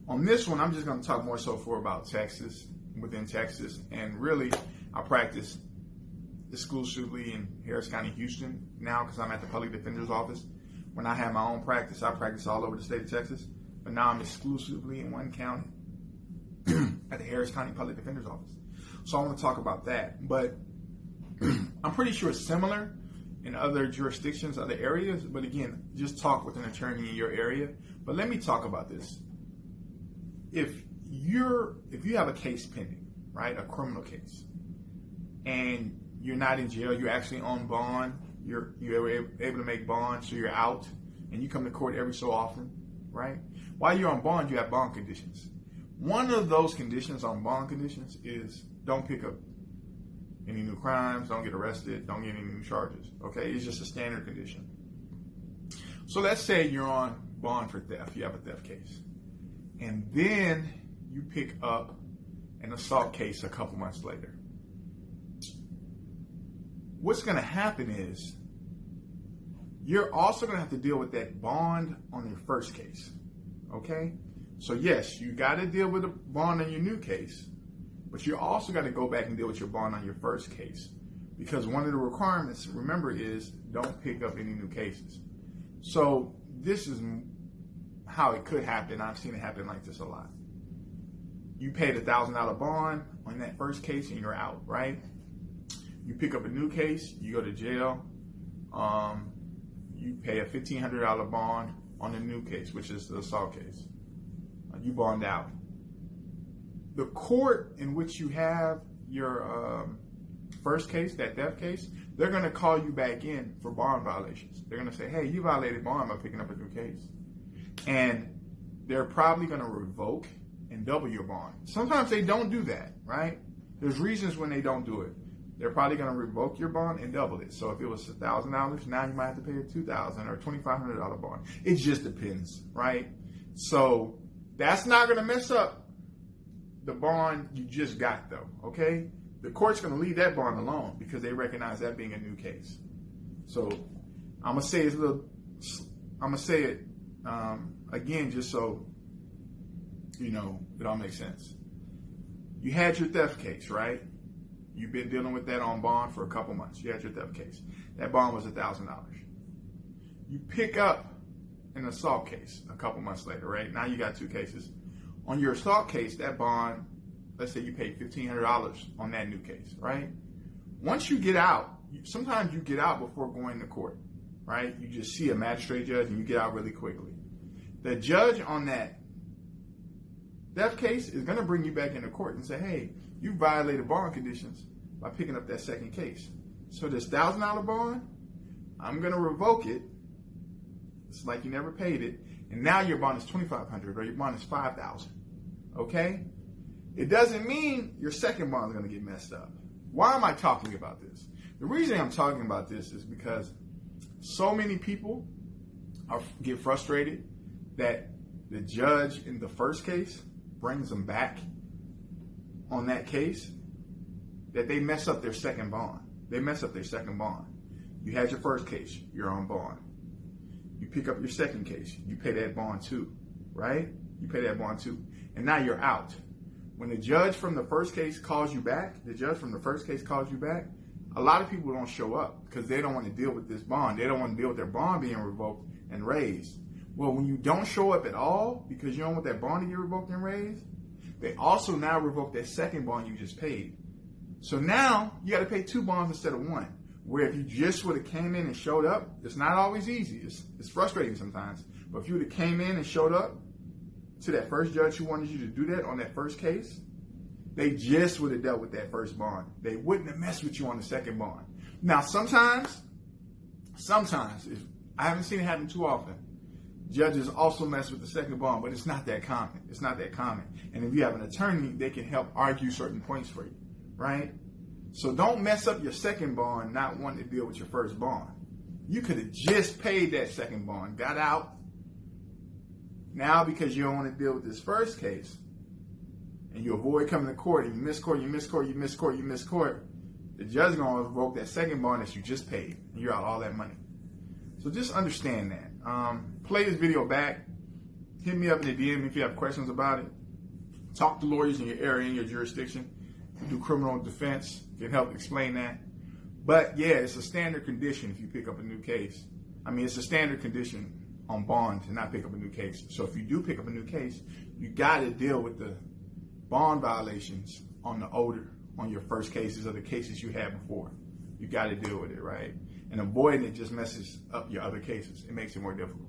On this one, I'm just going to talk more so about Texas, within Texas, and really I practice exclusively in Harris County, Houston now because I'm at the Public Defender's Office. When I have my own practice, I practice all over the state of Texas, but now I'm exclusively in one county at the Harris County Public Defender's Office. So I want to talk about that, but I'm pretty sure it's similar in other jurisdictions, other areas, but again, just talk with an attorney in your area. But let me talk about this. If you have a case pending, right, a criminal case, and you're not in jail, you're actually on bond, you're able to make bond, so you're out, and you come to court every so often, right? While you're on bond, you have bond conditions. One of those conditions on bond conditions is don't pick up any new crimes, don't get arrested, don't get any new charges, okay? It's just a standard condition. So let's say you're on bond for theft, you have a theft case, and then you pick up an assault case a couple months later. What's going to happen is you're also going to have to deal with that bond on your first case, okay? So yes, you got to deal with a bond on your new case, but you also got to go back and deal with your bond on your first case, because one of the requirements, remember, is don't pick up any new cases. So this is how it could happen. I've seen it happen like this a lot. You paid $1,000 bond on that first case and you're out, right? You pick up a new case, you go to jail, you pay a $1,500 bond on the new case, which is the assault case. You bond out. The court in which you have your first case, that theft case, they're going to call you back in for bond violations. They're going to say, hey, you violated bond by picking up a new case. And they're probably going to revoke and double your bond. Sometimes they don't do that, right? There's reasons when they don't do it. They're probably going to revoke your bond and double it. So if it was $1,000, now you might have to pay a $2,000 or $2,500 bond. It just depends, right? So that's not going to mess up the bond you just got, though, okay? The court's going to leave that bond alone because they recognize that being a new case. So I'm going to say it again, just so you know it all makes sense. You had your theft case, right? You've been dealing with that on bond for a couple months. You had your theft case. That bond was $1,000. You pick up an assault case a couple months later, right? Now you got two cases. On your assault case, that bond, let's say you paid $1,500 on that new case, right? Once you get out, sometimes you get out before going to court, right? You just see a magistrate judge and you get out really quickly. The judge on that theft case is going to bring you back into court and say, hey, you violated bond conditions by picking up that second case. So this $1,000 bond, I'm going to revoke it. It's like you never paid it. And now your bond is $2,500 or your bond is $5,000. Okay? It doesn't mean your second bond is going to get messed up. Why am I talking about this? The reason I'm talking about this is because so many people get frustrated that the judge in the first case brings them back on that case, that they mess up their second bond. They mess up their second bond. You had your first case, you're on bond. You pick up your second case, you pay that bond too, right? You pay that bond too. And now you're out. When the judge from the first case calls you back, a lot of people don't show up because they don't want to deal with this bond. They don't want to deal with their bond being revoked and raised. Well, when you don't show up at all because you don't want that bond to get revoked and raised, they also now revoke that second bond you just paid. So now you got to pay two bonds instead of one. Where if you just would have came in and showed up, it's not always easy. It's frustrating sometimes. But if you would have came in and showed up to that first judge who wanted you to do that on that first case, they just would have dealt with that first bond. They wouldn't have messed with you on the second bond. Now, sometimes, if I haven't seen it happen too often, judges also mess with the second bond, but it's not that common. It's not that common. And if you have an attorney, they can help argue certain points for you, right? So don't mess up your second bond not wanting to deal with your first bond. You could have just paid that second bond, got out. Now because you don't want to deal with this first case, and you avoid coming to court, and you miss court, the judge is going to revoke that second bond that you just paid, and you're out all that money. So just understand that. Play this video back hit me up in the DM if you have questions about it. Talk to lawyers in your area, in your jurisdiction. Who do criminal defense, can help explain that. But yeah, it's a standard condition if you pick up a new case. I mean, it's a standard condition on bond to not pick up a new case. So if you do pick up a new case, you got to deal with the bond violations on your first cases or the cases you had before. You got to deal with it, right? And avoiding it just messes up your other cases. It makes it more difficult.